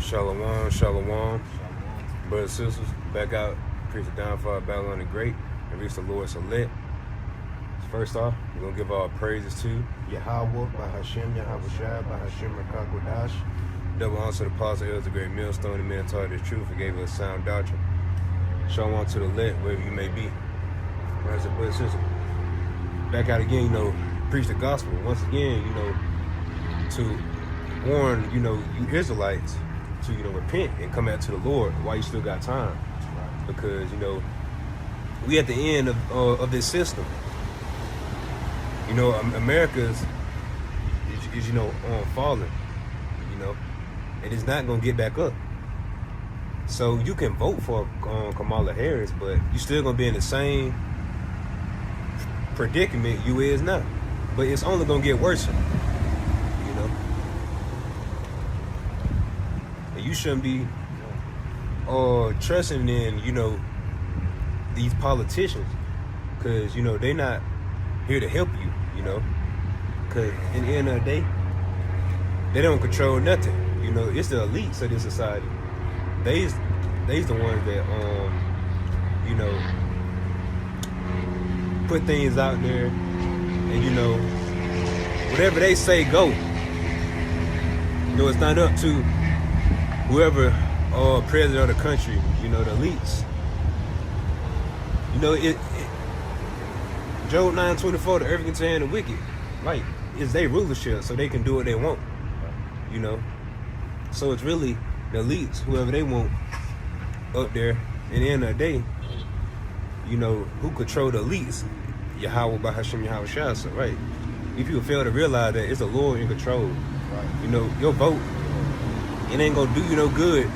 Shalom, shalom. Brothers and sisters, back out, preach the downfall of Babylon the Great, and reach the Lord's elect. First off, we're going to give our praises to Yahweh, Bahashem, Yahawashi, Bahashem, Rakakodash. double honor to the apostle, elders, the great millstone, the man taught the truth and gave us sound doctrine. Shalom to the elect, wherever you may be. Brothers and sisters, back out again, preach the gospel. Once again, to warn, you Israelites to, repent and come back to the Lord while you still got time. Because, we at the end of this system. America's is falling, and it's not going to get back up. So you can vote for Kamala Harris, but you're still going to be in the same predicament you is now. But it's only going to get worse, And you shouldn't be trusting in, these politicians, because, they're not here to help you, because in the end of the day, they don't control nothing. It's the elites of this society. They's the ones that put things out there, and whatever they say go. It's not up to whoever president of the country, the elites. Job 9:24, the earth can stand the wicked. Like, it's their rulership, so they can do what they want. So it's really the elites, whoever they want up there. In the end of the day, who control the elites? Yahweh, Bahashem, Yahawashi. So, right? If you fail to realize that it's the Lord in control, right. Your vote, it ain't gonna do you no good.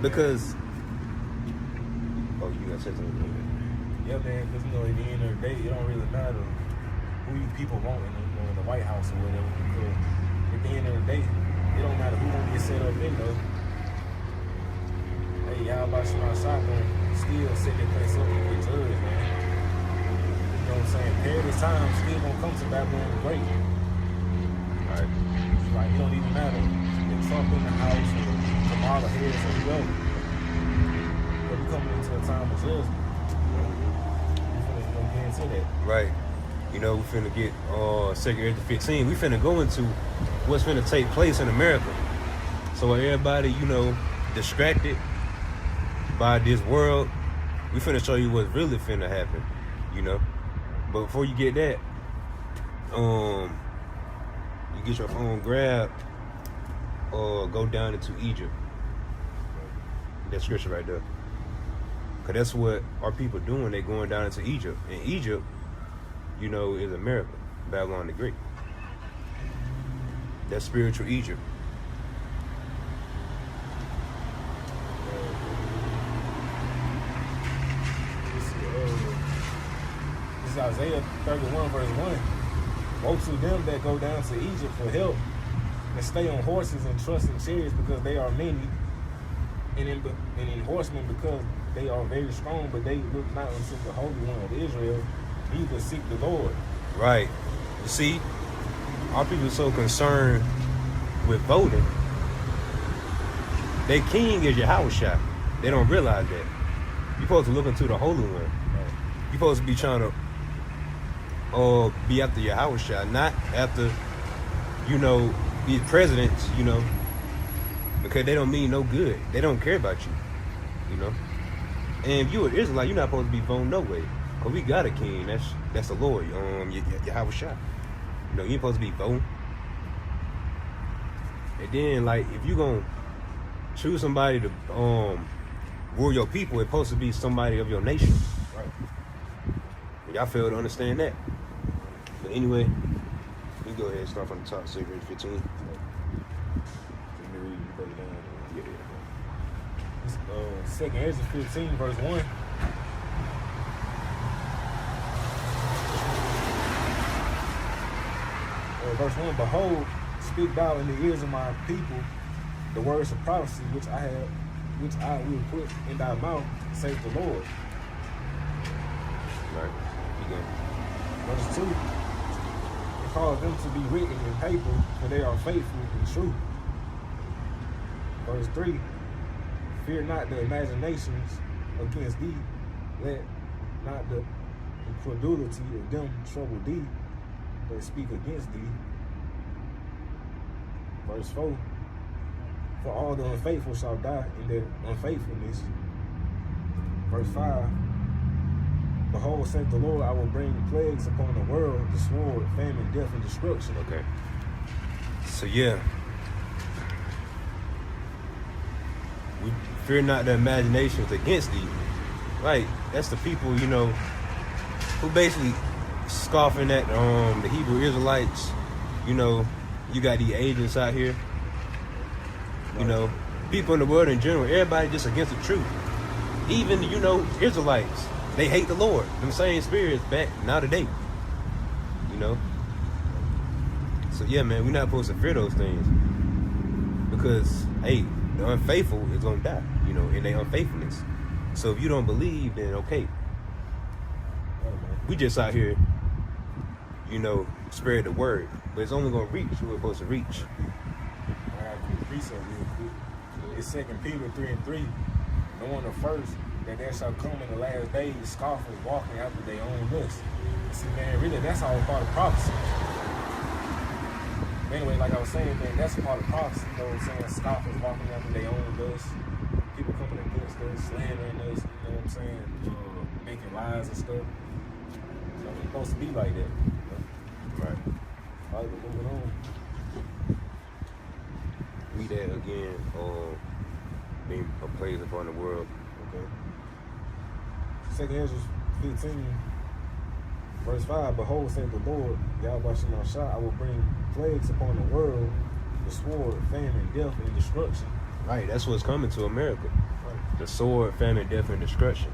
Because you gotta say something. Yeah, man, because, at the end of the day, it don't really matter who you people want in the White House or whatever, because at the end of the day, it don't matter who gonna get set up in, though. Hey, y'all about to shotgun, still set that place up and get judged, man. You know what I'm saying? Perilous times still gonna come to Babylon the Great. Right. It's like, it don't even matter if Trump in the house or Kamala Harris or whoever. But we coming into a time of judgment. That. Right. We finna get 2 Corinthians 15. We finna go into what's finna take place in America. So everybody, distracted by this world, we finna show you what's really finna happen, But before you get that, you get your phone, grab, or go down into Egypt. That scripture right there. Because that's what our people doing. They going down into Egypt. And Egypt, is America. Babylon the Great. That's spiritual Egypt. This is Isaiah 31 verse 1. Woe to them that go down to Egypt for help and stay on horses and trust in chariots, because they are many, and in horsemen because they are very strong, but they look not unto the Holy One of Israel, neither seek the Lord. Right. You see, our people are so concerned with voting. Their king is Yahawashi. They don't realize that. You're supposed to look into the Holy One. You're supposed to be trying to be after Yahawashi, not after, these presidents, because they don't mean no good. They don't care about you, And if you're an Israelite, you're not supposed to be voting no way. Because we got a king. That's the Lord, Yahawashi. You ain't supposed to be voting. And then, if you're going to choose somebody to rule your people, it's supposed to be somebody of your nation. Right. Y'all fail to understand that. But anyway, we go ahead and start from the top, 2 Corinthians 15. Let me read you break it down. Yeah. 2 Corinthians 15 verse 1. Verse 1, behold, speak thou in the ears of my people the words of prophecy which I will put in thy mouth, saith the Lord. Right. You go. Verse 2. and cause them to be written in paper, for they are faithful and true. Verse 3, fear not the imaginations against thee, let not the incredulity of them trouble thee that speak against thee. Verse 4, for all the unfaithful shall die in their unfaithfulness. Verse 5, behold, saith the Lord, I will bring plagues upon the world, the sword, famine, death, and destruction. Okay. So yeah. We fear not the imaginations against thee. Right. That's the people, who basically scoffing at the Hebrew Israelites. You got these agents out here. People in the world in general, everybody just against the truth. Even, Israelites, they hate the Lord. Them same spirits back now today. So yeah, man, we're not supposed to fear those things. Because, hey, the unfaithful is gonna die, in their unfaithfulness. So if you don't believe, then okay. We just out here, spread the word. But it's only gonna reach who it's supposed to reach. I got a quick precept real quick. It's 2 Peter 3:3. Knowing the first that there shall come in the last days scoffers walking after their own lust. See, man, really, that's all part of prophecy. But anyway, like I was saying, man, that's part of prophecy. You know what I'm saying? Scoffers walking after their own lust. People coming against us, slandering us. You know what I'm saying? Making lies and stuff. So it's supposed to be like that. Right. All right, but moving on. Read that again, being a plague upon the world. Okay. 2 Ezra 15, verse 5, behold, saith the Lord, Yahweh Shemashah, I will bring plagues upon the world, the sword, famine, death, and destruction. Right, that's what's coming to America. Right. The sword, famine, death, and destruction.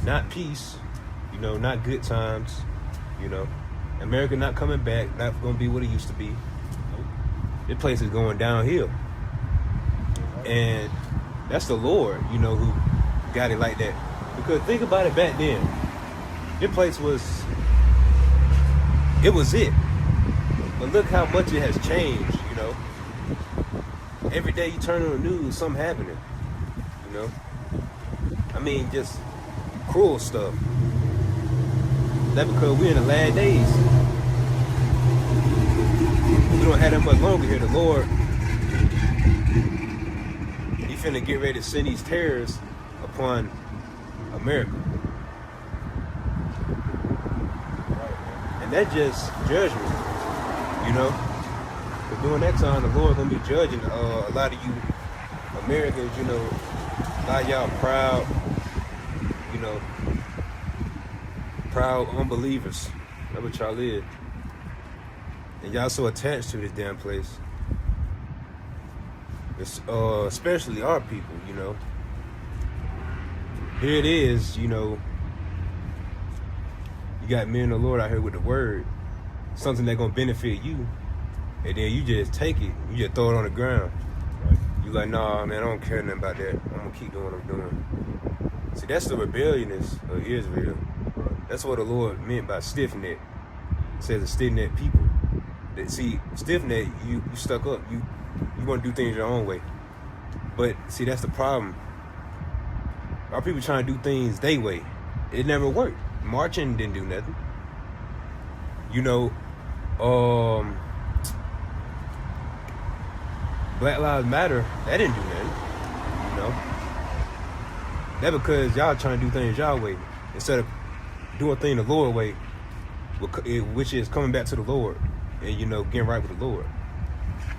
Not peace, not good times, America not coming back, not gonna be what it used to be. This place is going downhill. And that's the Lord, who got it like that. Because think about it back then. This place was it. But look how much it has changed, Every day you turn on the news, something happening, I mean, just cruel stuff. That's because we're in the last days. We don't have that much longer here. The Lord, He finna get ready to send these terrors upon America. And that's just judgment, But during that time, the Lord gonna be judging a lot of you Americans, a lot of y'all proud, proud unbelievers. That's what y'all is. And y'all so attached to this damn place. It's, especially our people, Here it is, you got men of the Lord out here with the word. Something that's gonna benefit you. And then you just take it, you just throw it on the ground. Right. You like, nah, man, I don't care nothing about that. I'm gonna keep doing what I'm doing. See, that's the rebelliousness of Israel. Right. That's what the Lord meant by stiff-necked. It says a stiff-necked people. That, see, stiff-necked, you stuck up. You want to do things your own way. But, see, that's the problem. Our people trying to do things their way. It never worked. Marching didn't do nothing. Black Lives Matter, that didn't do nothing. That because y'all trying to do things y'all way instead of doing things the Lord way, which is coming back to the Lord and getting right with the Lord.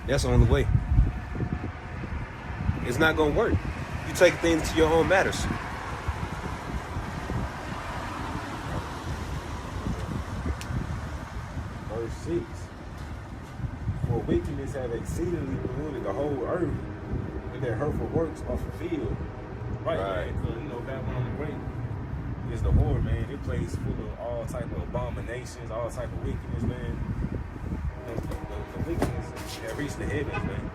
That's the only way. It's not gonna work. You take things to your own matters. Verse 6, for wickedness have exceedingly polluted the whole earth, and their hurtful works are fulfilled. Right. Man, because, Babylon the Great is the whore, man. It place full of all type of abominations, all type of wickedness, man. The wickedness that reached the heavens, man.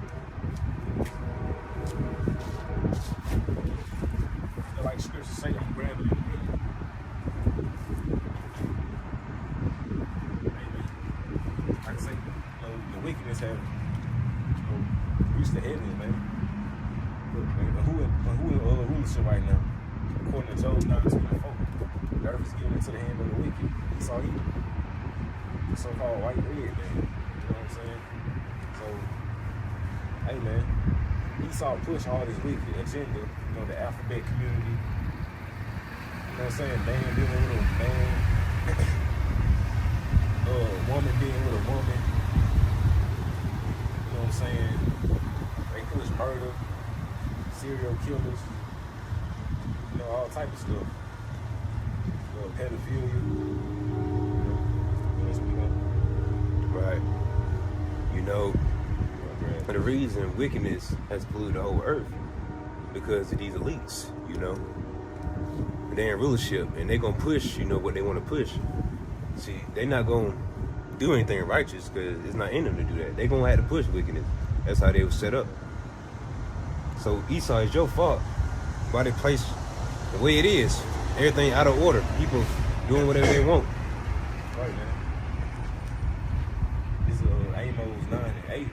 Like the scriptures say, I'm grabbing it. Amen. Like I wickedness have reached the heavens, man. Look, man, who in rulership right now? According to Job 9:24, the earth is given into the hand of the wicked. Esau Edom, the so-called white red, man. You know what I'm saying? So, hey, man, Esau pushed all this wicked agenda. You know, the alphabet community. You know what I'm saying? Man dealing with a man. Woman being with a woman. You know what I'm saying? They push murder, serial killers, you know, all type of stuff. You know, pedophilia. Right. You know, the reason wickedness has polluted the whole earth because of these elites, you know. They're in rulership and they're gonna push, you know, what they want to push. See, they're not gonna do anything righteous because it's not in them to do that. They're gonna have to push wickedness. That's how they were set up. So Esau, is your fault why they place the way it is. Everything out of order. People doing whatever they want. Right, man. This is Amos 9:8.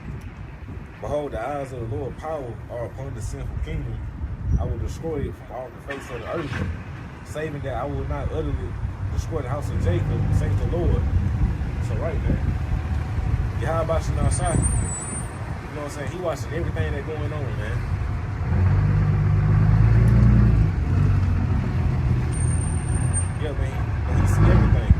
Behold, the eyes of the Lord power are upon the sinful kingdom. I will destroy it from all the face of the earth, saving that I will not utterly destroy the house of Jacob, says the Lord. So right, man. Yahweh Shem Shai. You know what I'm saying? He watching everything that's going on, man. Yeah, man. He see everything.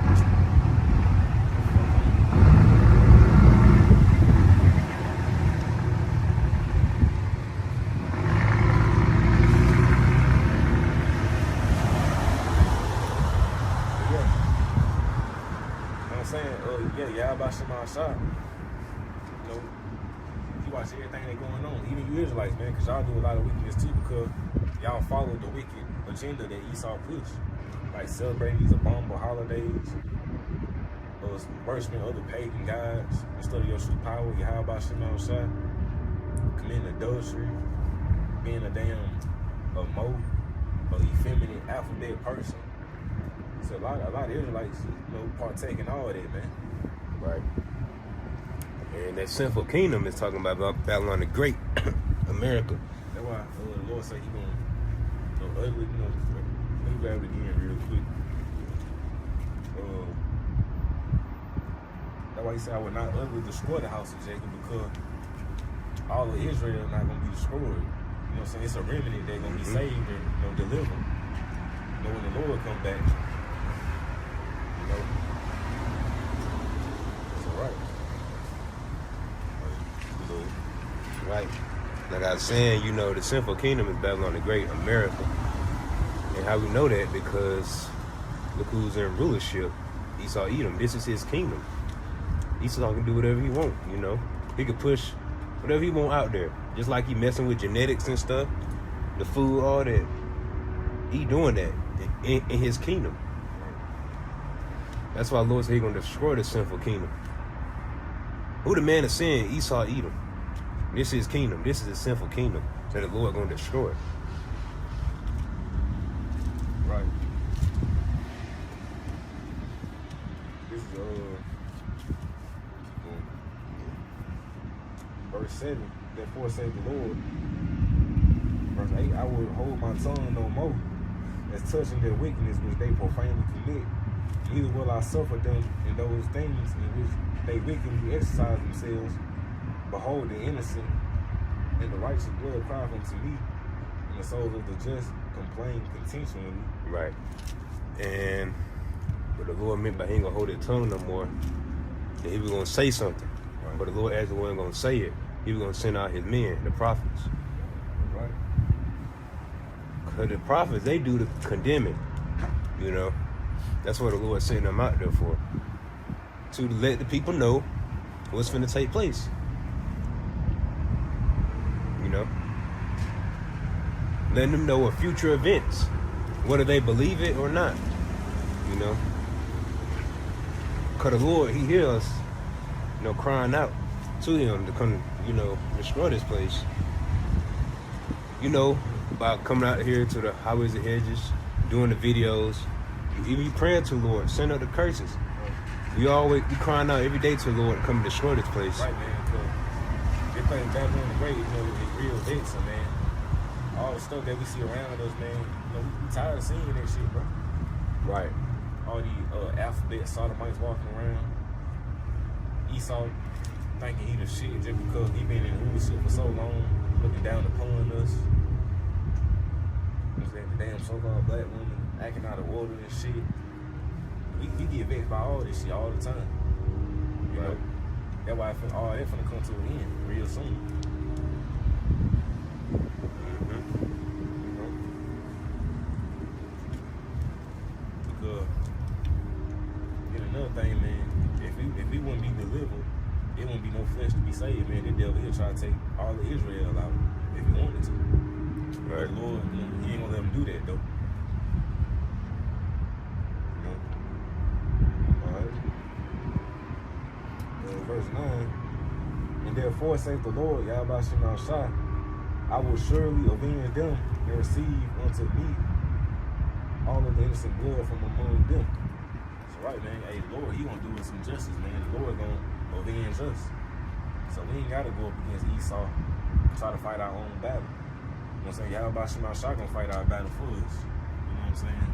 Yahweh Shem Shai. You know, you watch everything that's going on. Even you Israelites, man, because y'all do a lot of wickedness too, because y'all follow the wicked agenda that Esau pushed. Like celebrating these abominable holidays, worshiping other pagan gods instead of your true power, Yahweh Shem Shai. Committing adultery, being a damn effeminate alphabet person. So a lot of Israelites, you know, partake in all of that, man. Right. And that sinful kingdom is talking about Babylon the Great, America. That's why the Lord said he gonna, ugly, let me grab it again real quick. That's why he said I would not utterly destroy the house of Jacob, because all of Israel is not gonna be destroyed. You know what I'm saying? It's a remnant they're gonna be saved and delivered. You know, when the Lord come back. You know. Right. Like I was saying, you know, the sinful kingdom is Babylon the Great, America. And how we know that? Because look who's in rulership, Esau Edom. This is his kingdom. Esau can do whatever he want, you know. He can push whatever he want out there. Just like he messing with genetics and stuff, the food, all that. He doing that in his kingdom. That's why the Lord said he's going to destroy the sinful kingdom. Who the man is saying? Esau Edom. This is his kingdom. This is his sinful kingdom that the Lord going to destroy. Right. This is verse 7. Therefore said the Lord. Verse 8. I will hold my tongue no more, as touching their wickedness which they profanely commit. Neither will I suffer them in those things in which they wickedly exercise themselves. Behold, the innocent and the righteous blood cry unto me, and the souls of the just complain continually. Right. And what the Lord meant by he ain't going to hold his tongue no more, that he was going to say something. Right. But the Lord actually wasn't going to say it. He was going to send out his men, the prophets. Right. Because the prophets, they do the condemning, you know. That's what the Lord sent them out there for. To let the people know what's going to take place. You know, letting them know of future events, whether they believe it or not. You know, because the Lord, he hears us, you know, crying out to him to come, you know, destroy this place. You know, by coming out here to the highways and hedges, doing the videos, even praying to the Lord, send up the curses. We crying out every day to the Lord to come and destroy this place. Right, man. Because they think back on the great, you know, it's real vexing, man. All the stuff that we see around us, man, you know, we tired of seeing that shit, bro. Right. All these alphabet sodomites walking around. Esau thinking he the shit just because he been in rulership for so long, looking down upon us. You know, the damn so-called black woman acting out of order and shit. We get vexed by all this shit all the time. You know, that's why all that finna come to an end real soon. Another thing, man, if we wouldn't be delivered, it wouldn't be no flesh to be saved, man. The devil, he'll try to take all of Israel out if he wanted to. Right. But the Lord, you know, he ain't gonna let him do that, though. You know? Alright. Verse 9. And therefore saith the Lord, Yahweh Shema Shah, I will surely avenge them and receive unto me all of the innocent blood from among them. Right, man. Hey, the Lord, he gonna do us some justice, man. The Lord gonna avenge us. So we ain't gotta go up against Esau and try to fight our own battle. You know what I'm saying? Yahweh Shema Shah gonna fight our battle for us. You know what I'm saying?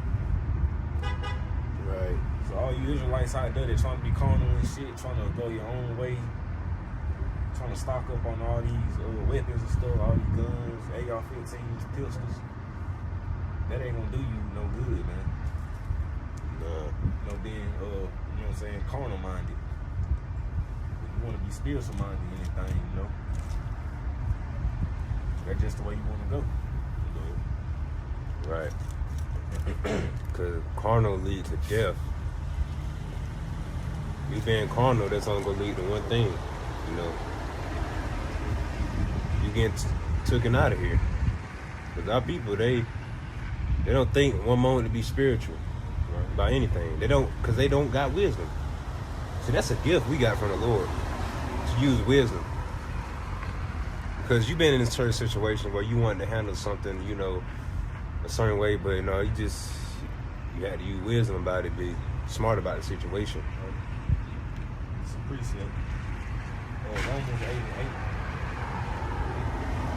Right. So all you Israelites out there that trying to be carnal and shit, trying to go your own way, trying to stock up on all these weapons and stuff, all these guns, AR-15s, pistols, that ain't gonna do you no good, man. You know, being, you know what I'm saying, carnal minded. You want to be spiritual minded in anything, you know. That's just the way you want to go. Right. Because carnal leads to death. You being carnal, that's only going to lead to one thing, you know. You getting taken out of here. Because our people, they don't think one moment to be spiritual. About anything. They don't, because they don't got wisdom. See, that's a gift we got from the Lord, to use wisdom. Because you've been in a certain situation where you wanted to handle something, you know, a certain way, but you know, you had to use wisdom about it, be smart about the situation. It's a precept. Romans 8:8.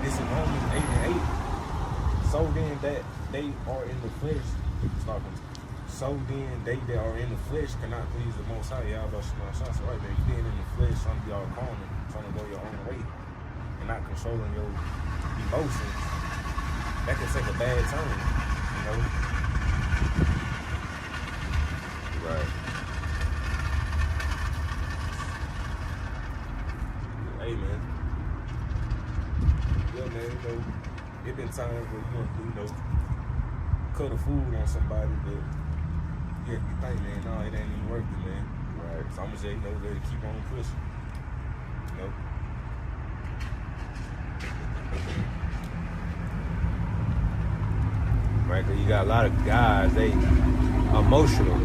This is Romans 8:8. So then that they are in the flesh. So then they that are in the flesh cannot please the Most High. Yahweh Shema Shah. So right there, you being in the flesh, trying to be all carnal, trying to go your own way, and not controlling your emotions. That can take a bad turn, you know. Right. Hey, man. Yeah, man. You know, it been times where you want to, you know, cut a food on somebody, but yeah, you think, man, no, it ain't even worth it, man. Right. So I'm gonna say, you know, let it keep on pushing. You know? Right, because you got a lot of guys, they emotional.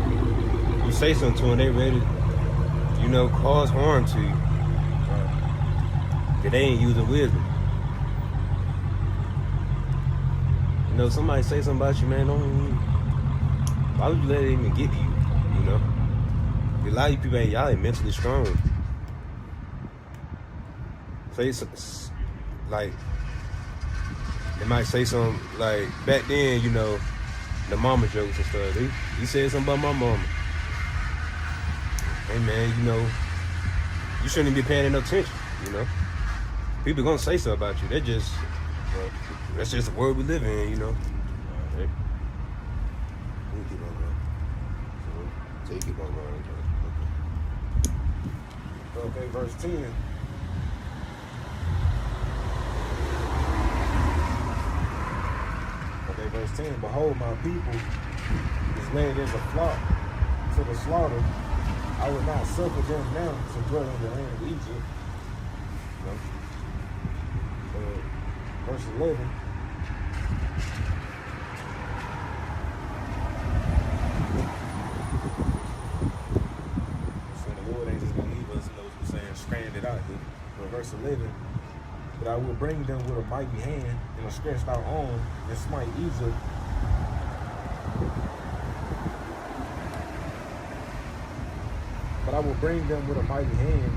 You say something to them, they ready to, you know, cause harm to you. Right. They ain't using wisdom. You know, somebody say something about you, man, why would you let it even get to you, you know? A lot of you people, y'all ain't mentally strong. Say some, like, they might say something, like, back then, you know, the mama jokes and stuff. He said something about my mama. Hey, man, you know, you shouldn't be paying no attention, you know? People gonna say something about you. That's just the world we live in, you know? Right. Take it on line. Okay, verse 10. Okay, verse 10. Behold, my people is led as a flock to the slaughter. I will not suffer them now to dwell in the land of Egypt. No. Verse 11. Stranded out here. But verse 11, but I will bring them with a mighty hand and a stretched out arm and smite Egypt. But I will bring them with a mighty hand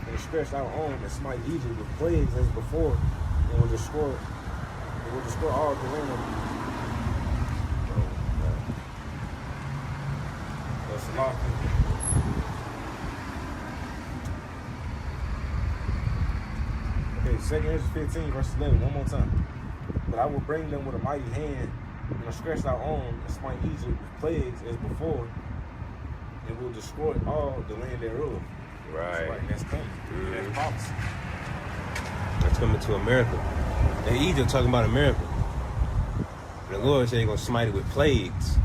and and stretched out arm and smite Egypt with plagues as before, and will destroy all the land. That's locked. Okay, 2 Ezra 15, verse 11, one more time. But I will bring them with a mighty hand and a stretched out arm and smite Egypt with plagues as before, and will destroy all the land thereof. Right. So, that's coming. That's prophecy. That's coming to America. And Egypt talking about America. The Lord said he's going to smite it with plagues.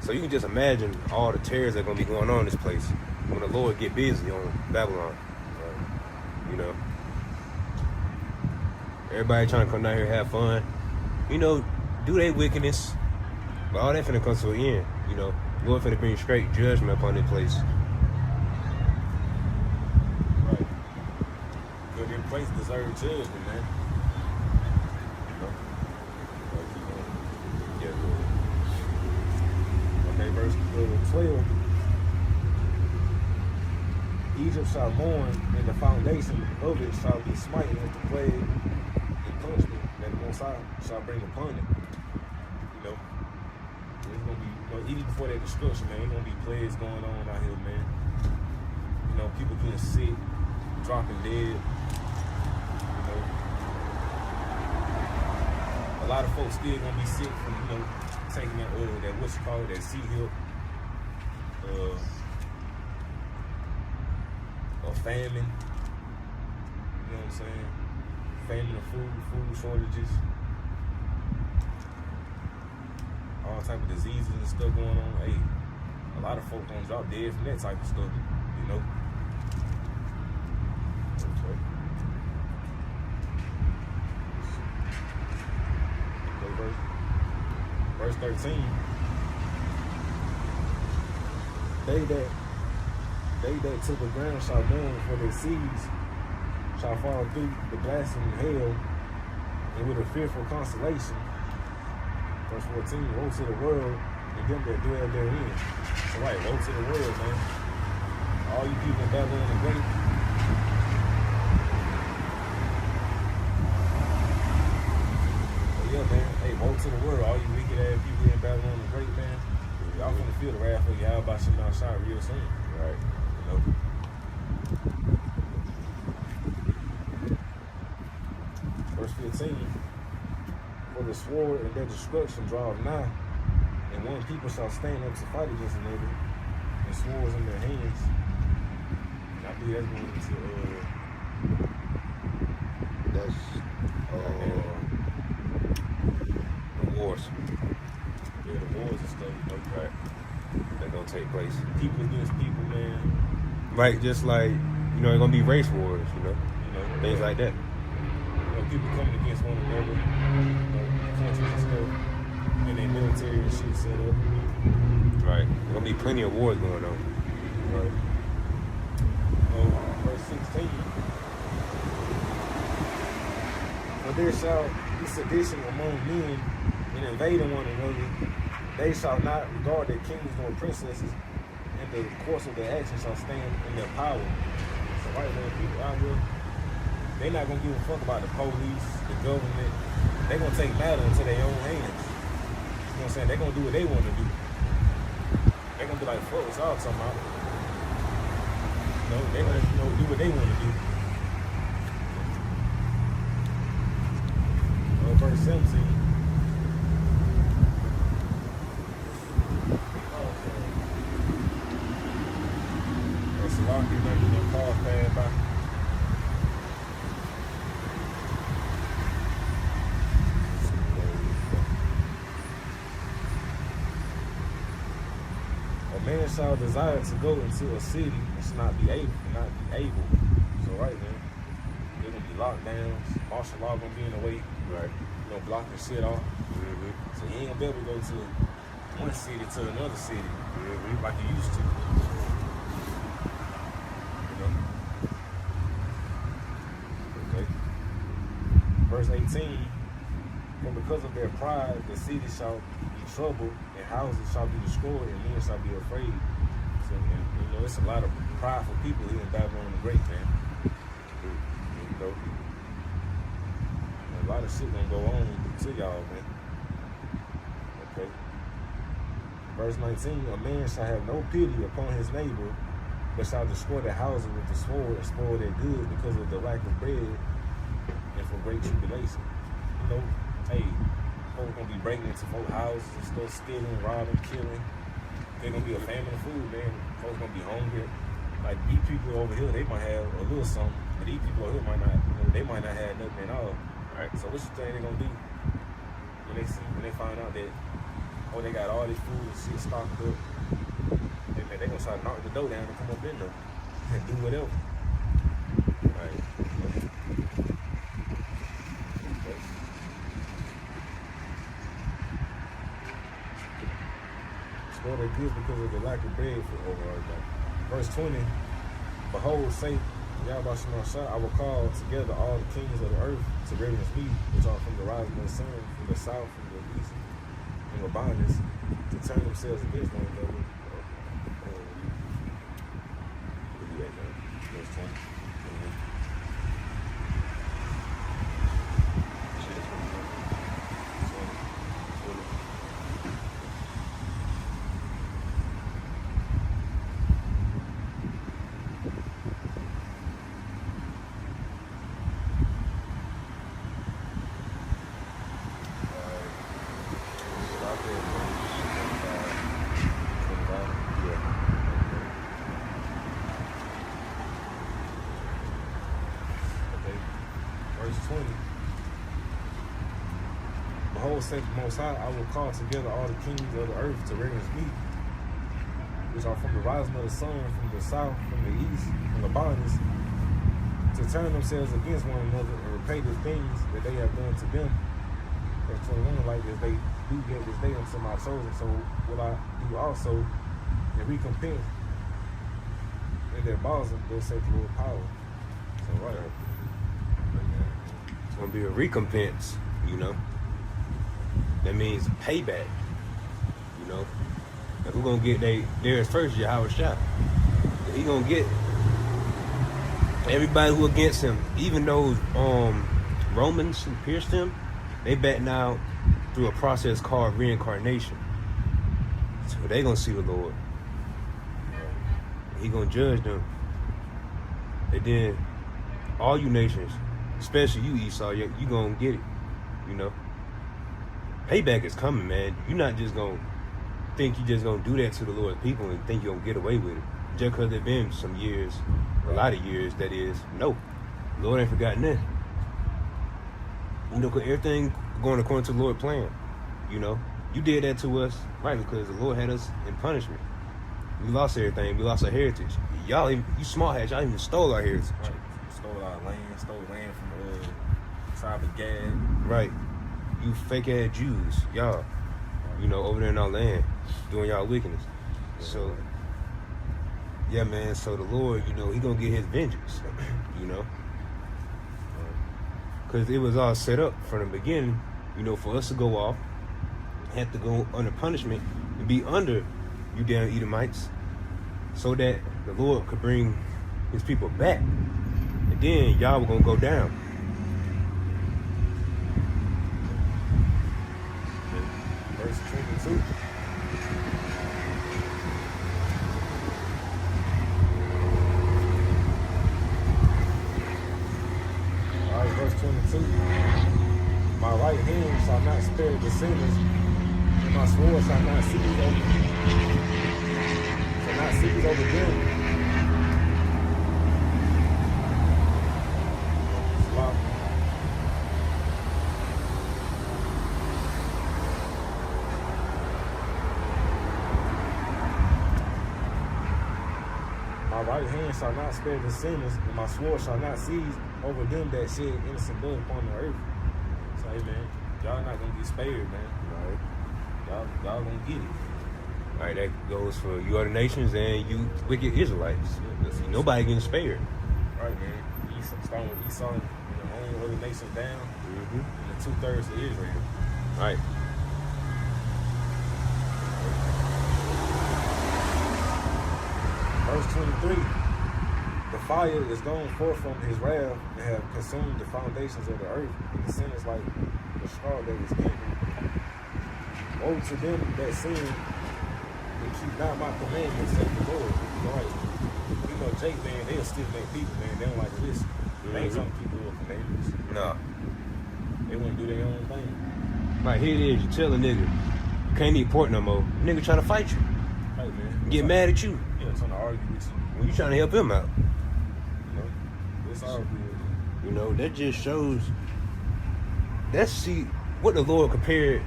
So you can just imagine all the terrors that are going to be going on in this place when the Lord get busy on Babylon. You know. Everybody trying to come down here and have fun. You know, do their wickedness. But all that finna come to an end. You know, the Lord finna bring straight judgment upon this place. Right. Because their place deserves judgment, man. Okay, verse 12. Egypt shall mourn, and the foundation of it shall be smitten with the plague and punishment that the Most High shall bring upon it. You know, it's gonna be, even before that destruction, man, there's gonna be plagues going on out here, man. You know, people getting sick, dropping dead. You know, a lot of folks still gonna be sick from, taking that sea hill, or famine. You know what I'm saying? Famine of food shortages, all type of diseases and stuff going on. Hey, a lot of folks gonna drop dead from that type of stuff. You know. Okay. Verse 13. They that to the ground shall mourn, for their seeds shall fall through the blasting hell, and with a fearful consolation. Verse 14, woe to the world and them that dwell therein. All right, woe to the world, man. All you people in Babylon the Great. Yeah, man. Hey, woe to the world. All you wicked ass people in Babylon the Great, man. Y'all finna feel the wrath of Yahweh by Shema Shai real soon. Right. You know. Verse 15. For the sword and their destruction draweth nigh, and one people shall stand up to fight against another, and swords in their hands. And I believe that's going into That's The wars. yeah, the wars and stuff. Right. That gonna take place. People against people, man. Right, just like, it's gonna be race wars, things like that. People coming against one another, countries and stuff, and their military and shit set up. Right. There's gonna be plenty of wars going on. Right. Verse 16. For there shall be sedition among men and invading one another. They shall not regard their kings nor princesses, and the course of their action shall stand in their power. So right now, people out here, they not gonna give a fuck about the police, the government. They gonna take matter into their own hands. You know what I'm saying? They gonna do what they wanna do. They gonna be like, fuck, what's all talking about? They gonna do what they wanna do. Verse 17. That's a lot of people that cars pass by. A man shall desire to go into a city and should not be able. So right now, there's gonna be lockdowns. Martial law gonna be in the way. Right. Blocking shit off. Mm-hmm. So you ain't gonna be able to go to one city to another city like you used to. Okay. Verse 18. For because of their pride, the city shall be troubled, and houses shall be destroyed, and men shall be afraid. So, it's a lot of prideful people here in Babylon the Great, man. You know, a lot of shit gonna go on to y'all, man. Okay. Verse 19, a man shall have no pity upon his neighbor, but shall destroy the houses with the sword and spoil their goods because of the lack of bread and for great tribulation. You know, hey, folks gonna be breaking into folks' houses and stuff, stealing, robbing, killing. There's gonna be a famine of food, man. Folks gonna be hungry. Like these people over here, they might have a little something, but these people over here might not. You know, they might not have nothing at all. Right? So what you think they gonna do when they find out that they got all this food and shit stocked up? They gonna try to knock the door down and come up in there and do whatever. Right? Spoil their goods because of the lack of bread for overall. Verse 20, behold, say Yahweh Shemashah, I will call together all the kings of the earth to reverence me, which are from the rising of the sun, from the south, from the east, from the bondage, to turn themselves against one another. Verse 20. Verse 20. Behold, saith the Most High, I will call together all the kings of the earth to reverence me, which are from the rising of the sun, from the south, from the east, from the bondage, to turn themselves against one another and repay the things that they have done to them. Verse 21, like as they do get this day unto my chosen, so will I do also in recompense in their bosom, thus saith the Lord power. So right. It's gonna be a recompense, you know. That means payback, you know. And who gonna get theirs first? Yahweh Shah. He gonna get everybody who against him, even those Romans who pierced him. They back now through a process called reincarnation. So they gonna see the Lord. He gonna judge them. And then all you nations, especially you Esau, you gonna get it, you know. Payback is coming, man. You're not just gonna think you just gonna do that to the Lord's people and think you're gonna get away with it. Just because there been some years, a lot of years, that is, no. The Lord ain't forgotten that. You know, because everything going according to the Lord's plan, you know. You did that to us, right, because the Lord had us in punishment. We lost everything. We lost our heritage. Y'all, you smart hats, y'all even stole our heritage. Right. Stole our land, stole land from the tribe of Gad. Right. You fake ass Jews, y'all, you know, over there in our land, doing y'all wickedness. So, yeah, man, so the Lord, you know, he gonna get his vengeance, you know. Because it was all set up from the beginning, you know, for us to go off, have to go under punishment, and be under you damn Edomites, so that the Lord could bring his people back. And then y'all were gonna go down. Verse 22. Alright, verse 22. My right hand shall not spare the sinners, and my sword shall not seize over them. Wow. My right hand shall not spare the sinners, and my sword shall not seize over them that shed innocent blood upon the earth. So, hey, man, y'all not gonna get spared, man. Right. Y'all gonna get it. All right, that goes for you other nations and you wicked Israelites. See, nobody getting spared. Right, man. Starting with Esau and the only other nations down, Mm-hmm. and the 2/3 of Israel. All right. Verse 23. the fire is gone forth from his wrath and have consumed the foundations of the earth, and the sin is like the straw that is kindled. Woe to them that sin and keep not my commandments, saith the Lord. Right. You know, Jake, man, they'll still make people, man. They don't like this. They ain't trying to keep the commandments. No. They want to do their own thing. Right, here it is. You tell a nigga, you can't eat pork no more. Nigga trying to fight you. Hey, man. Get mad at you. Yeah, trying to argue with you. When you trying to help him out. You know, it's all good. You know, that just shows. Let's see what the Lord compared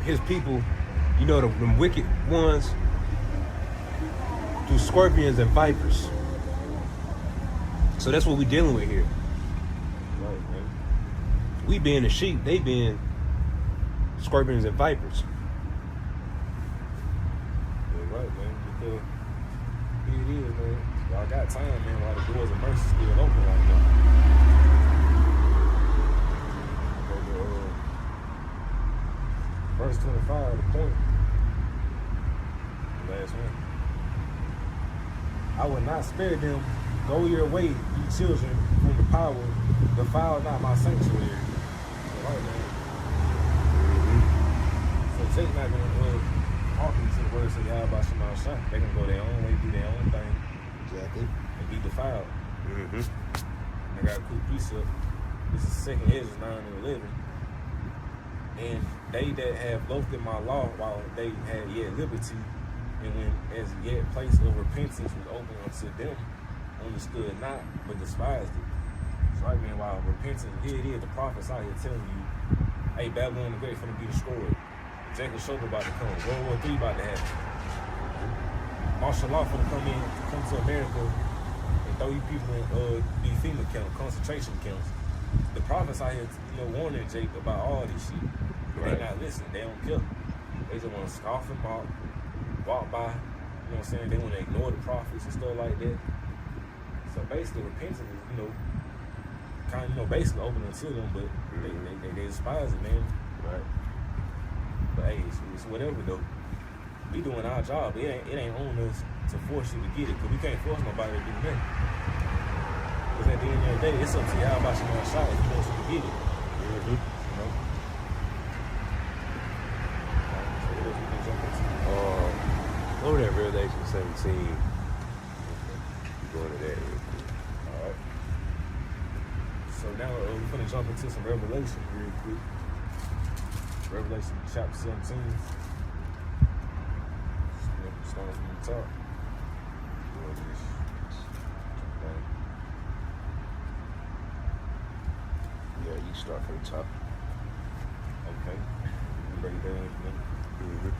his people, you know, them wicked ones, to scorpions and vipers. So that's what we dealing with here. Right, man. We being the sheep, they being scorpions and vipers. Yeah, right, man. Because here it is, man. Y'all got time, man, while the doors of mercy still open right now. Verse 25, the point. The last one. I will not spare them. Go your way, ye children, from the power. Defile not my sanctuary. So, right, man. So Jake not gonna hearken to the words of Yahweh Shema Shah. They gonna go their own way, do their own thing, Exactly. and be defiled. Mm-hmm. I got a cool precept. This is 2nd Ezra 9 and 11. And they that have loathed in my law while they had yet liberty, and when as yet place of repentance was open unto them, understood not, but despised it. So right, man, while repentance, here it is, the prophets out here telling you, hey, Babylon the Great finna be destroyed. Jacob Shoulder about to come. World War III about to happen. Martial law finna come to America and throw you people in be FEMA camp, concentration camps. The prophets out here, you know, warning Jake about all this shit. But they not listening. They don't care. They just want to scoff and mock, walk by. You know what I'm saying? They want to ignore the prophets and stuff like that. So basically, repentance is, you know, kind of, you know, basically opening to them, but they despise it, man. Right. But hey, it's whatever though. We doing our job. It ain't on us to force you to get it, because we can't force nobody to do nothing. Because at the end of the day, it's up to y'all about your shot if you want you to get it. Mm-hmm. You know? So what else we can jump into? Over there, Revelation 17. Going to that real quick. Alright. So now we're gonna jump into some Revelation real quick. Revelation chapter 17. Starting from the top. Doing this. Okay. Yeah, you start from the top. Okay. Break it down for me. Mm-hmm.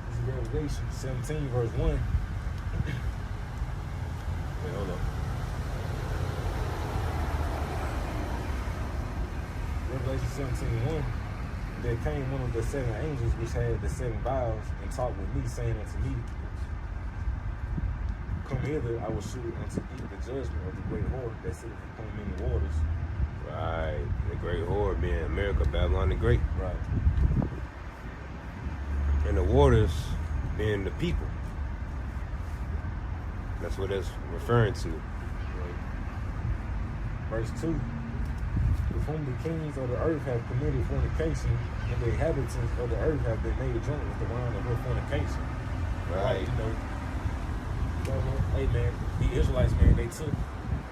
This is Revelation 17, verse 1. Wait, hold up. Revelation 17:1. There came one of the 7 angels which had the 7 vials and talked with me, saying unto me, Come hither, I will shew unto thee the judgment of the great whore that sitteth upon many waters. Right. The great whore being America, Babylon the Great. Right. And the waters being the people. That's what that's referring to. Right. Verse 2. With whom the kings of the earth have committed fornication, and the inhabitants of the earth have been made drunk with the wine of her fornication. Right. You know, hey man, the Israelites, man, they took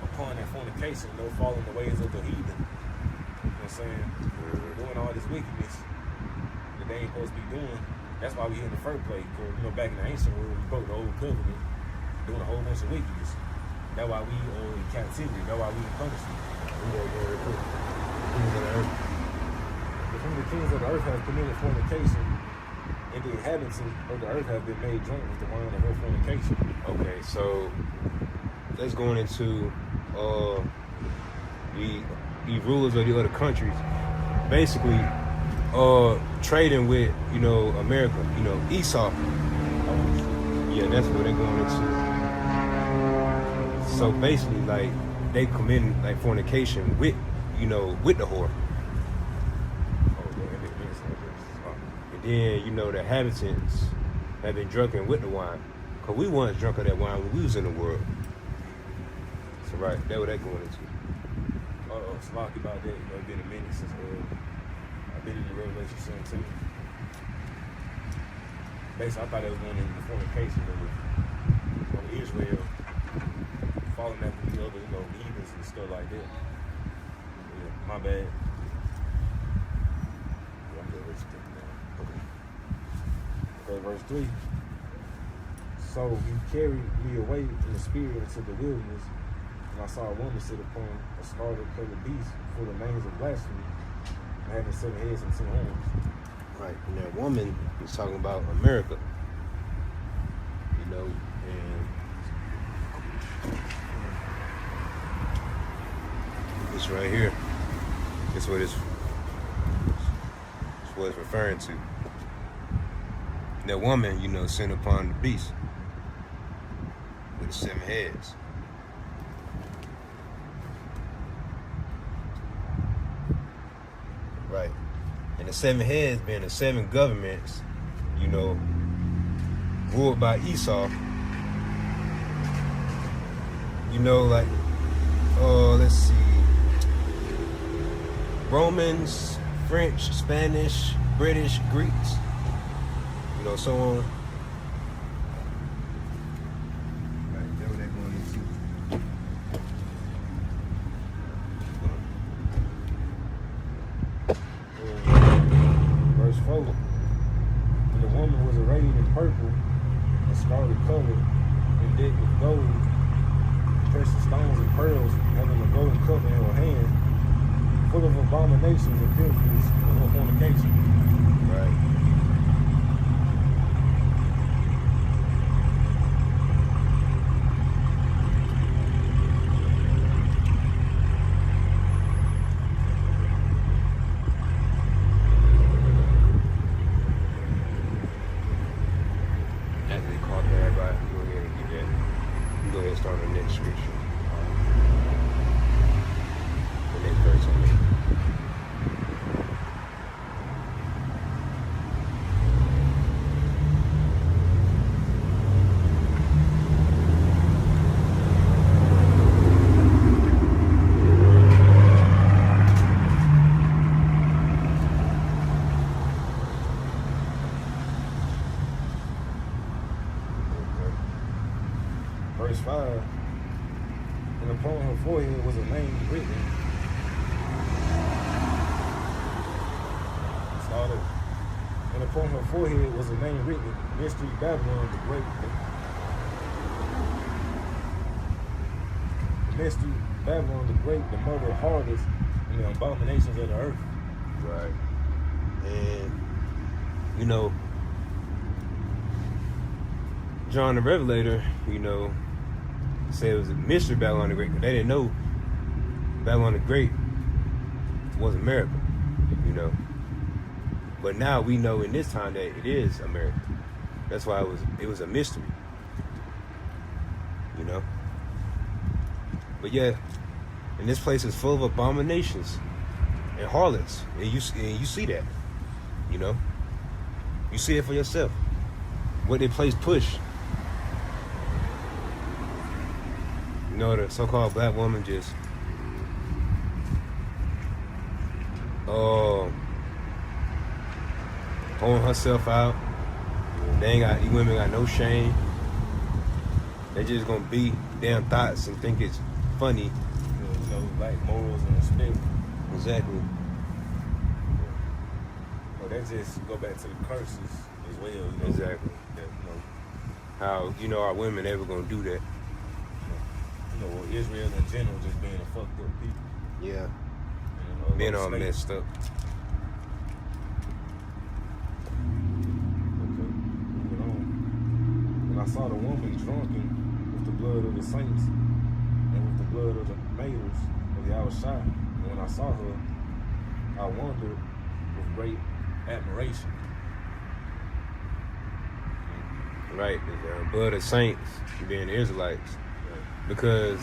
upon that fornication, you know, following the ways of the heathen. You know what I'm saying? Doing all this wickedness that they ain't supposed to be doing. That's why we here in the first place. Because, you know, back in the ancient world, we broke the old covenant, doing a whole bunch of wickedness. That's why we are in captivity. That's why we in punishment. With whom the kings of the earth have committed fornication, and the inhabitants of the earth have been made drunk with the wine of her fornication. Okay, so let's go into the rulers of the other countries basically trading with, you know, America, you know, Esau. Yeah, that's what they're going into. So basically, like, they committing like fornication with, you know, with the whore. And then, you know, the inhabitants have been drunken with the wine. Because we once drunk of that wine when we was in the world. Right, that's what that going into. It's lucky about that. You know, it's been a minute since I've been in the Revelation 17. Basically, I thought it was going into the fornication of Israel falling after the other, heathens and stuff like that. Yeah, my bad. Yeah, I'm getting ready to take it down. Okay, verse 3. So he carried me away in the spirit into the wilderness, and I saw a woman sit upon a scarlet colored beast full of names of blasphemy, and having 7 heads and 10 horns. Right, and that woman is talking about America. You know, and this right here is what it's referring to. That woman, you know, sent upon the beast with the 7 heads. Right. And the 7 heads being the 7 governments, you know, ruled by Esau. You know, like, let's see. Romans, French, Spanish, British, Greeks, you know, so on. Right, that's what they're going into. Verse 4. And the woman was arrayed in purple and scarlet color, and decked with gold, precious stones and pearls, having a golden cup in her hand, full of abominations and filthiness and of fornication. Right. After they caught that, right, go ahead and get that. Go ahead and start on the next scripture. The next verse, I mean. Verse 5. And upon her forehead was a name written. Started. And upon her forehead was a name written, Mystery Babylon the Great. Mystery Babylon the Great, the mother of harlots and the abominations of the earth. Right. And, you know, John the Revelator, you know, said it was a mystery Babylon the Great, because they didn't know Babylon the Great was America, you know. But now we know in this time that it is America. That's why it was a mystery, you know. But yeah, and this place is full of abominations and harlots, and you see that, you know. You see it for yourself. What they place push. You know, the so-called black woman just pulling herself out. These women got no shame. They just gonna beat damn thoughts and think it's funny. You know, like morals and respect. Exactly. But that just go back to the curses as well. You know, Exactly. That, How, you know, our women ever gonna do that? Israel in general just being a fucked up people. Yeah. And, Being all slaves. messed up. Okay, moving on. And I saw the woman drunken with the blood of the saints and with the blood of the martyrs of the Yahushua. And when I saw her, I wondered with great admiration. Right. The blood of saints being the Israelites. Because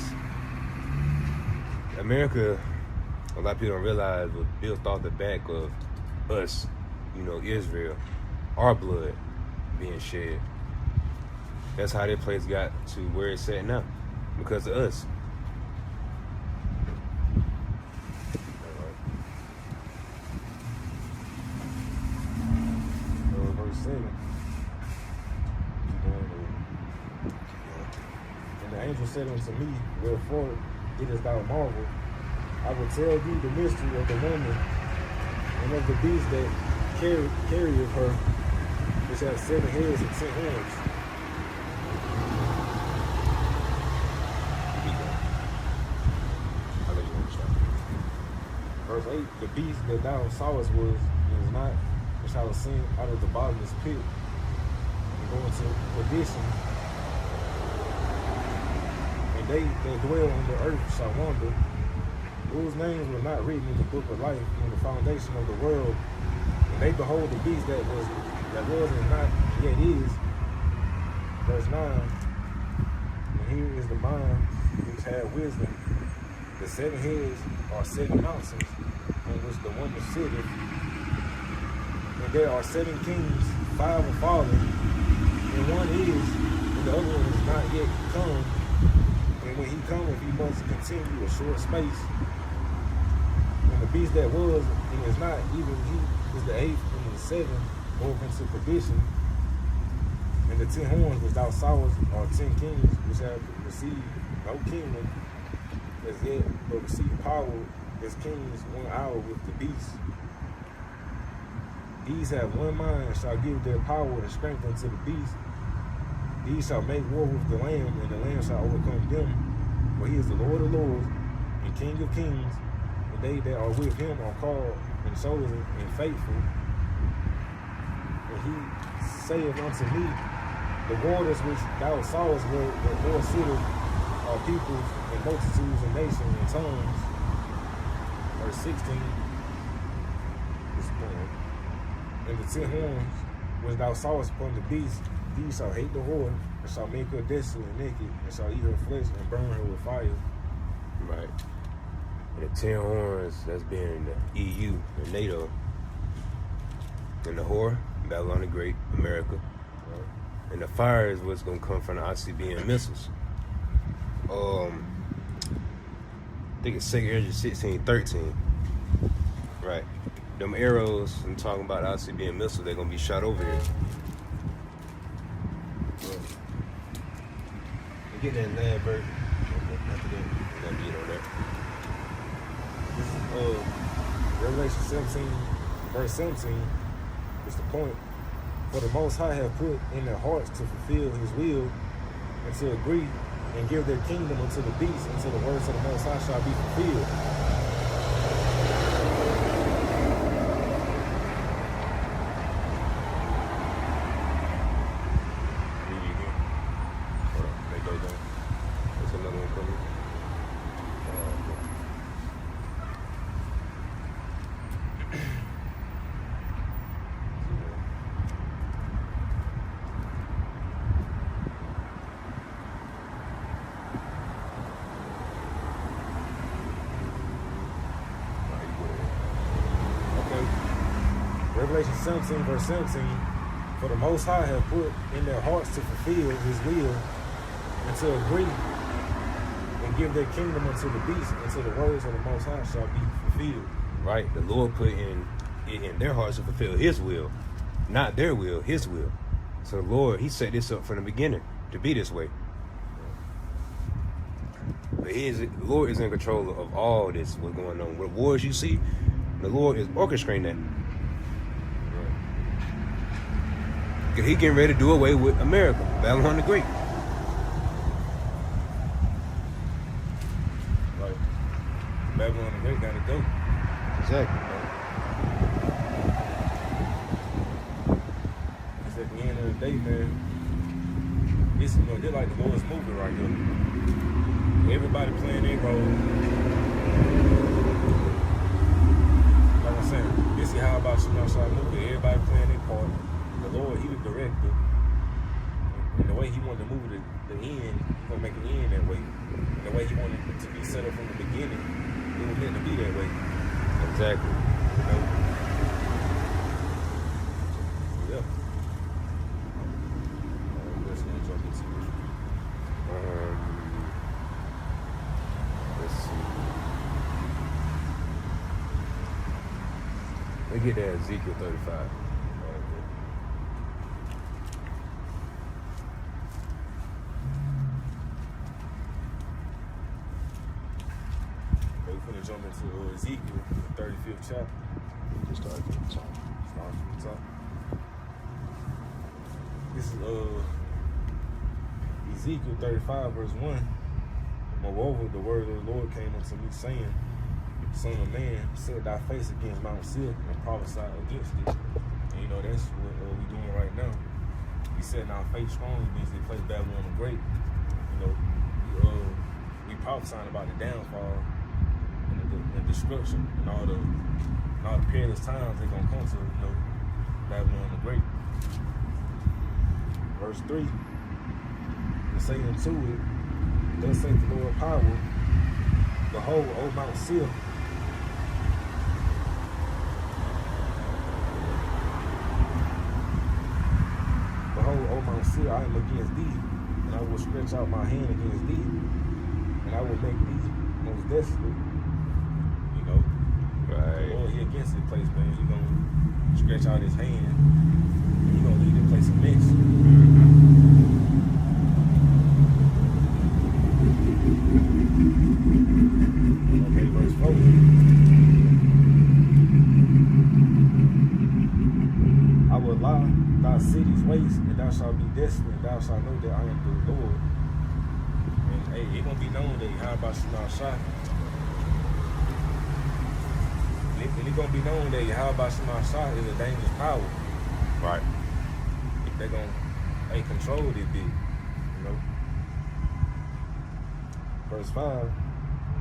America, a lot of people don't realize, was built off the back of us, you know, Israel, our blood being shed. That's how that place got to where it's at now, because of us. angel said unto me, wherefore it is thou marvel. I will tell thee the mystery of the woman and of the beast that carrieth her, which hath 7 heads and 10 horns. I'll let you understand. Verse 8, the beast that thou sawest is not, which I was seen out of the bottomless pit, and go into perdition. And they that dwell on the earth shall wander, whose names were not written in the book of life from the foundation of the world. And they behold the beast that was and not yet is. Verse 9, and here is the mind which had wisdom. The 7 heads are 7 mountains on which the woman sitteth. And there are 7 kings, 5 are fallen, and one is, and the other one is not yet come. And when he cometh, he must continue a short space. And the beast that was and is not, even he is the 8th and the 7th, over into perdition. And the 10 horns which thou sawest are 10 kings which have received no kingdom as yet, but receive power as kings 1 hour with the beast. These have one mind and shall give their power and strength unto the beast. These shall make war with the Lamb, and the Lamb shall overcome them. For he is the Lord of lords and King of kings, and they that are with him are called and chosen and faithful. And he saith unto me, the waters which thou sawest where the Lord sitteth are peoples and multitudes and nations and tongues. Verse 16, this point. And the 10 horns which thou sawest upon the beast, these shall hate the whore, and shall make her desolate and naked, and shall eat her flesh and burn her with fire. Right. And the 10 horns, that's being the EU, the NATO. And the whore, Babylon the Great, America. Right. And the fire is what's going to come from the ICBM missiles. I think it's 2nd Area 1613. Right. Them arrows, I'm talking about ICBM missiles, they're going to be shot over here. Get that lab version. After that, we're going to get on that. This is Revelation 17, verse 17, is the point. For the Most High have put in their hearts to fulfill his will and to agree and give their kingdom unto the beast until the words of the Most High shall be fulfilled. Revelation 17, verse 17, for the Most High have put in their hearts to fulfill his will and to agree and give their kingdom unto the beast until the words of the Most High shall be fulfilled. Right, the Lord put in their hearts to fulfill his will, not their will, his will. So the Lord, he set this up from the beginning to be this way. But the Lord is in control of all this, what's going on. What wars you see, the Lord is orchestrating that. He getting ready to do away with America, Babylon the Great. Right. Babylon the Great gotta go. Exactly. Because at the end of the day, man, this, they're like the Lord's movie right here. Everybody playing their role. Like I'm saying, this is how about Shema movie. Everybody playing their part. The Lord, he the director. And the way he wanted to move the end, he's gonna make the end that way. And the way he wanted it to be set up from the beginning, it was meant to be that way. Exactly. You know? Yeah. Let's jump into it. Let's see. Let's get that Ezekiel 35. We're gonna jump into Ezekiel, the 35th chapter. Just start from the top. Start from the top. This is Ezekiel 35, verse 1. Moreover, the word of the Lord came unto me, saying, Son of man, set thy face against Mount Seir and prophesy against it. And you know, that's what we're doing right now. We setting our face strong against the place Babylon the Great. You know, we prophesying about the downfall and the destruction and all the perilous times they're gonna come to, you know, Babylon the Great. Verse 3, and say unto it, thus saith the Lord of power, behold, O Mount Seir, behold, O Mount Seir, I am against thee, and I will stretch out my hand against thee, and I will make thee most desolate. You know, Right. the Lord, he against this place, man. He gonna stretch out his hand, and he gonna leave this place a mess. Okay, verse 4. I will lie thy cities waste, and thou shalt be desolate, and thou shalt know that I am the Lord. And hey, it gonna be known that Yahweh Shema Shai. And it gonna be known that Yahweh Shema Shai is a dangerous power. Right. They're gonna control this bit, you know. Verse 5,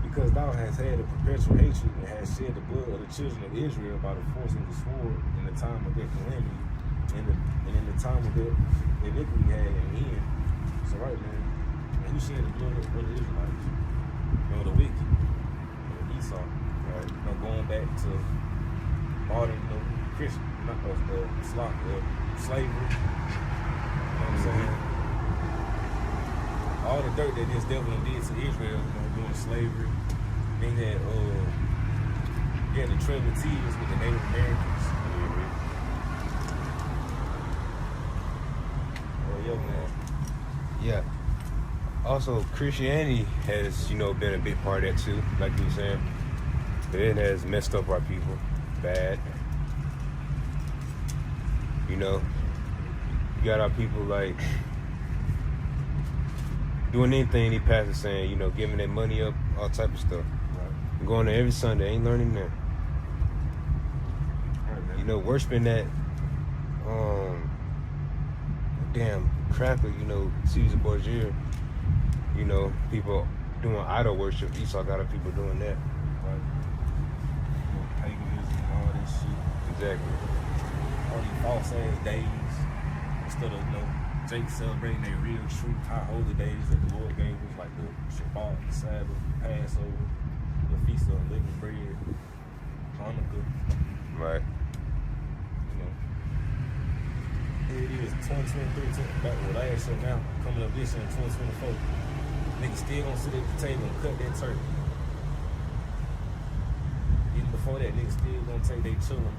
because thou hast had a perpetual hatred and hast shed the blood of the children of Israel by the force of the sword in the time of their calamity, and in the time of their iniquity had an end. So right, man, and who shed the blood of the Israelites? You know, the wicked, you know, Esau. Right? You know, going back to modern, you know, Christian, not slavery. You know what I'm saying? All the dirt that this devil did to Israel, you know, during slavery. Then you had the Trail of Tears with the Native Americans. Oh, yeah, man. Yeah. Also, Christianity has, you know, been a big part of that too, like you were saying. It has messed up our people bad. You know, you got our people like doing anything these pastors saying, you know, giving their money up, all type of stuff. Right. Going there every Sunday, ain't learning that. Right, You know, worshiping that damn cracker, you know, Caesar Borgia. You know, people doing idol worship. Esau got our people doing that. Right. You know, paganism and all that shit. Exactly. All these false ass days. Instead of, you know, Jake celebrating their real, true, high holy days that the Lord gave us, like the Shabbat, the Sabbath, the Passover, the Feast of Unleavened Bread, Hanukkah. Right. You know, here it is, 2023, back with last year now, coming up this year in 2024. Niggas still gonna sit at the table and cut that turkey. Even before that, niggas still gonna take their children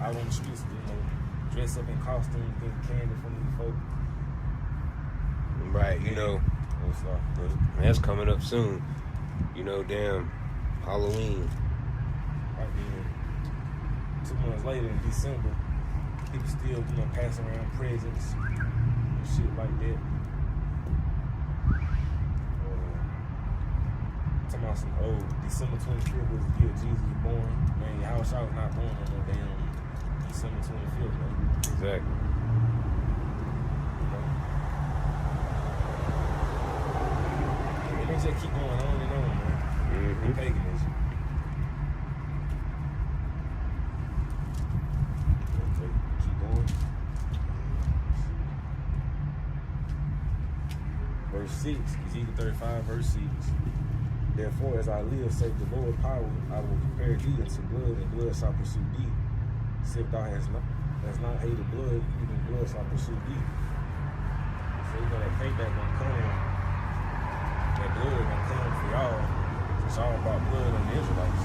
out on the streets, you know, dress up in costumes, get candy from these folks. Right, you know, What's up, brother? that's coming up soon. You know, damn, Halloween. Right then, 2 months later in December, people still, you know, passing around presents and shit like that. Talking about some December 25th was the year Jesus was born. Man, Yahweh Shai was not born on no damn December 25th, man. Exactly. You know? And they just keep going on and on, man. Mm-hmm. Paganism. Okay, keep going. Verse 6, Ezekiel 35, verse 6. Therefore, as I live, saith the Lord power, I will prepare thee unto blood, and blood shall pursue thee. See if thou hast not hated blood, even blood shall pursue thee. So you know that payback gonna come. That blood gonna come for y'all. It's all about blood on the Israelites.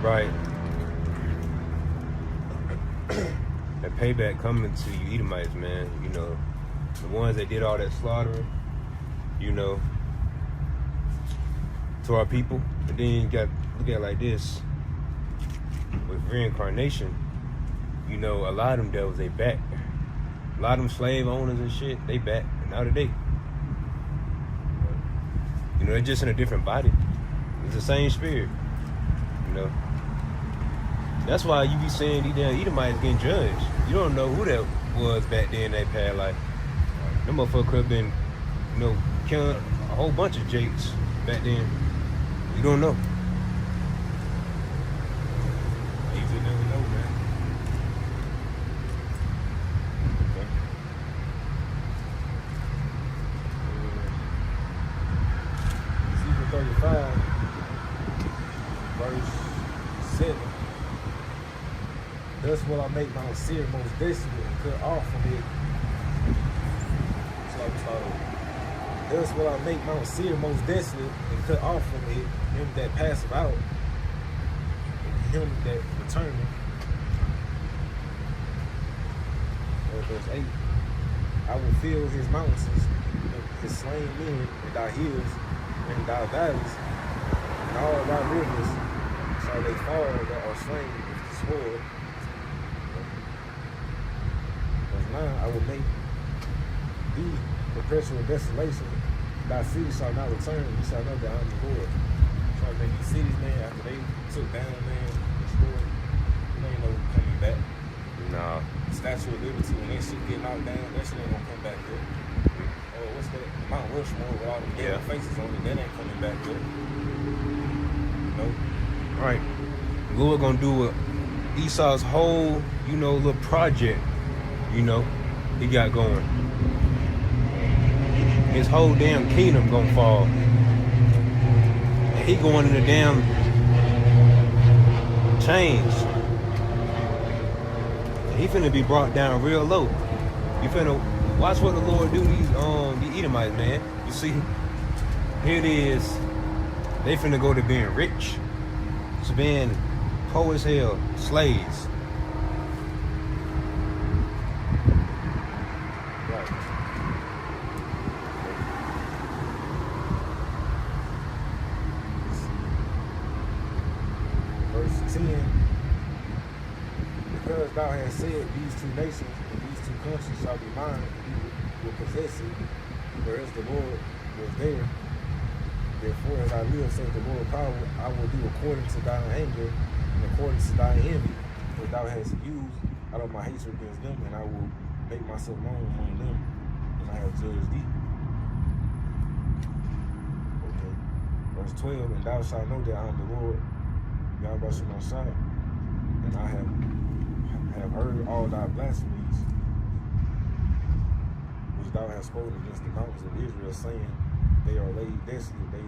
Right. That payback coming to you Edomites, man. You know, the ones that did all that slaughtering, you know, to our people. And then you got look at it like this. With reincarnation, you know, a lot of them devils, they back. A lot of them slave owners and shit, they back. And now today, you know, they're just in a different body. It's the same spirit, you know. That's why you be saying these damn Edomites getting judged. You don't know who that was back then in that past life. Them motherfuckers could have been, you know, killing a whole bunch of jakes back then. You don't know. You just never know, man. Okay. Ezekiel 35, verse 7. Thus will I make Mount Seir most desolate and cut off from it. So I start over. Thus will I make Mount Seir most desolate and cut off from it him that passeth out, and him that returneth. Verse 8. I will fill his mountains, his slain men, and thy hills, and thy valleys, and all thy rivers shall they fall that are slain with the sword. Verse 9. I will make thee perpetual desolation. Thy city shall not return. You shall know that I am the Lord. So I think these cities, man, after they took down, man, destroyed, you ain't no coming back. Nah. Statue of Liberty, when that shit get knocked down, that shit ain't gonna come back up. Oh, what's that? Mount Rushmore with all them damn faces on it, that ain't coming back up. Nope. Right. Lord gonna do what Esau's whole, you know, little project, you know, he got going. His whole damn kingdom gonna fall. And he going in the damn chains. He finna be brought down real low. You finna watch what the Lord do these the Edomites, man. You see, here it is. They finna go to being rich, to being poor as hell, slaves. Right. Verse 10. Because thou hast said these two nations and these two countries shall be mine, and you will possess it, whereas the Lord was there. Therefore, as I live, says the Lord power, I will do according to thine anger and according to thine envy, for thou hast used out of my hatred against them, and I will make myself known among them, and I have judged thee. Okay. Verse 12, and thou shalt know that I am the Lord, Yahweh Shemashai, and I have heard all thy blasphemies, which thou hast spoken against the mountains of Israel, saying, they are laid desolate, they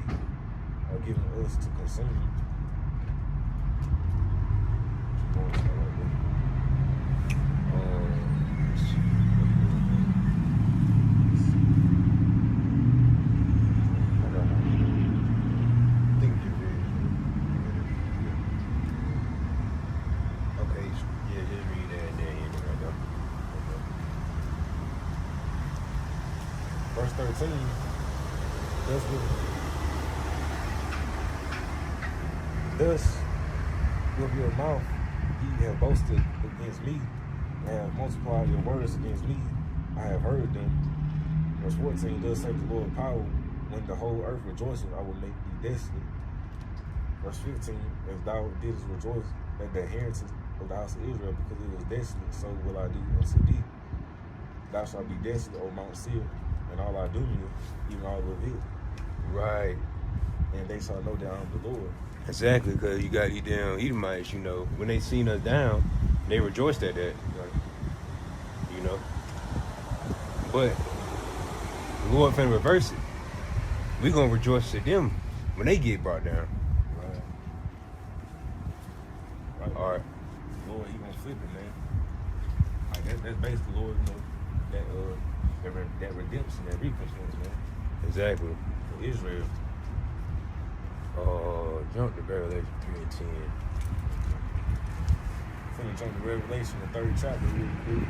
are given us to consume. Verse 13, thus with your mouth ye have boasted against me, and have multiplied your words against me. I have heard them. Verse 14, thus saith the Lord power, when the whole earth rejoices, I will make thee desolate. Verse 15, as thou didst rejoice at the inheritance of the house of Israel, because it was desolate, so will I do unto thee. Thou shalt be desolate, O Mount Seir, and all I do you, even all of it. Right. And they shall know that I am the Lord. Exactly, because you got these damn Edomites, you know, when they seen us down, they rejoiced at that. You know. But the Lord finna reverse it. We gonna rejoice at them when they get brought down. Right. All right. Lord, he gonna flip it, man. Like that's basically Lord, you know, that redemption, that recompense, man. Exactly. For Israel. Jump to Revelation 3 and 10. Finna jump to Revelation, the 3rd chapter, really quick.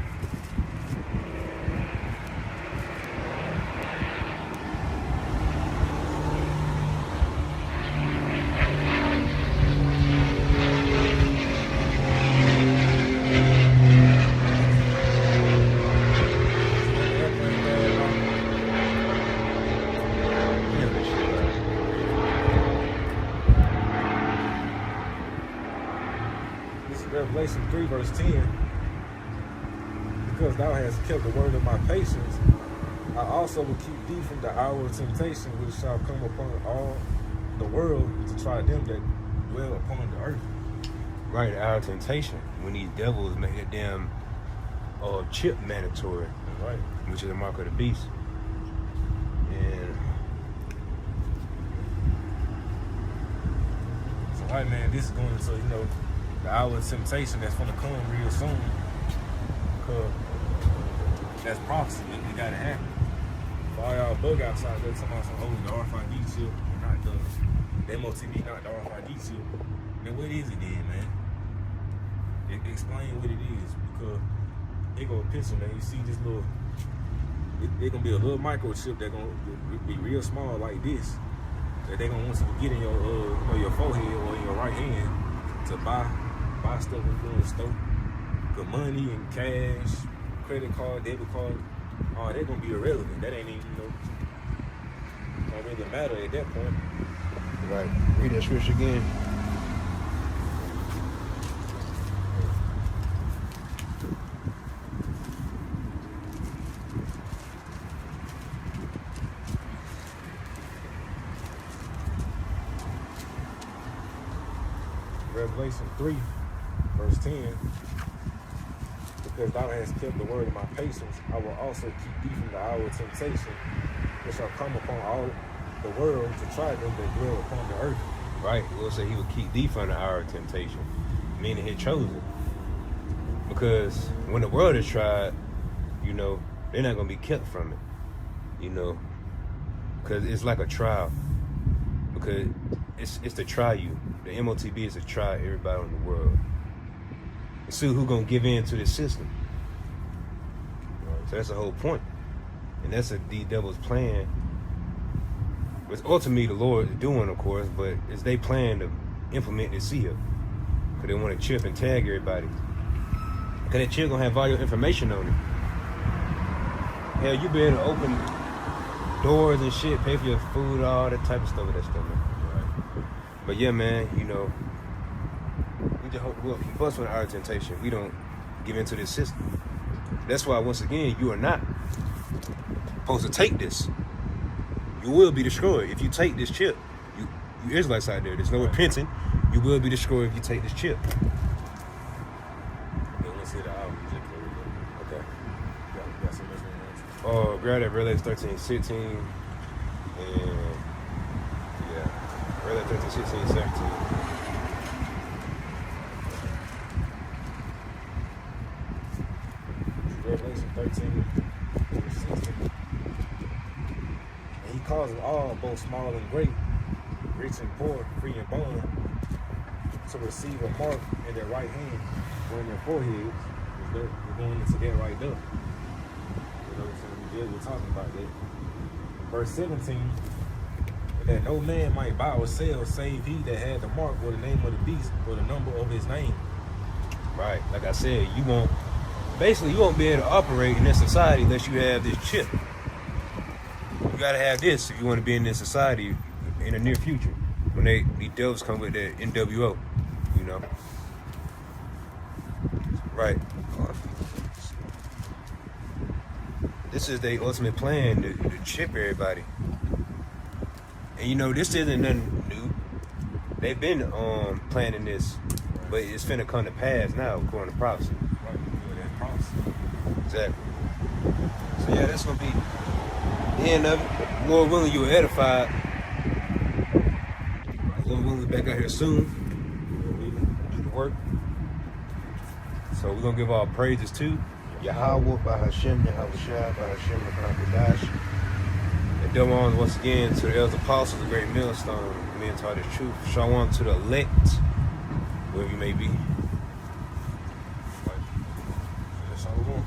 Revelation 3 verse 10, because thou hast kept the word of my patience, I also will keep thee from the hour of temptation which shall come upon all the world to try them that dwell upon the earth. Right, our temptation. When these devils make that damn chip mandatory, Right. which is the mark of the beast. And So, right, man, this is going to, the hour of temptation that's going to come real soon. Because that's prophecy. It got to happen. For all y'all bug outs out there talking about the RFID chip, not the MOTB, not the RFID chip. Then what is it then, man? Explain what it is, because it go a picture, man. You see this little, it gonna be a little microchip that gonna be real small like this, that they gonna want you to get in your your forehead or in your right hand to buy stuff in the store. Good money and cash, credit card, debit card, oh, they're gonna be irrelevant. That ain't even don't really matter at that point. right, read that scripture again. Revelation 3, verse 10, because thou hast kept the word of my patience, I will also keep thee from the hour of temptation, which shall come upon all the world to try them that dwell upon the earth. Right, it will say he will keep thee from the hour of temptation, meaning he chose it. Because when the world is tried, they're not going to be kept from it, because it's like a trial. Because it's to try you. The MOTB is to try everybody in the world and see who's going to give in to this system. So that's the whole point. And that's the devil's plan. It's ultimately the Lord is doing, of course, but it's they plan to implement this here. Because they want to chip and tag everybody. Because that chip going to have all your information on it. Hell, you be able to open doors and shit, pay for your food, all that type of stuff with that stuff, man. Right. But yeah, man, we just hope we bust with our temptation. We don't give into this system. That's why, once again, you are not supposed to take this. You will be destroyed if you take this chip. You Israelites out there, there's no repenting. You will be destroyed if you take this chip. Let's hit the album. Okay. Got some listening. Grab that Revelation 13:16 and Revelation 13:16, 17. Revelation 13, 16. And he calls them all, both small and great, rich and poor, free and bond, to receive a mark in their right hand or in their foreheads. We're going into that right there. We're talking about that. Verse 17, that no man might buy or sell save he that had the mark or the name of the beast or the number of his name. Right, like I said, you won't be able to operate in this society unless you have this chip. You gotta have this if you want to be in this society in the near future. When these devils come with that NWO, Right. This is their ultimate plan to chip everybody. And this isn't nothing new. They've been planning this, but it's finna come to pass now according to prophecy. Right, that prophecy. Exactly. So yeah, that's gonna be the end of it. More willing, you were edified. Lord willing, back out here soon. Do the work. So we're gonna give our praises to Yahweh, by Hashem, Yahushua, by Hashem, Kodash. And double honors once again to the elders apostles, the great millstone, men taught this truth. Shalom to the elect, wherever you may be. Shalom.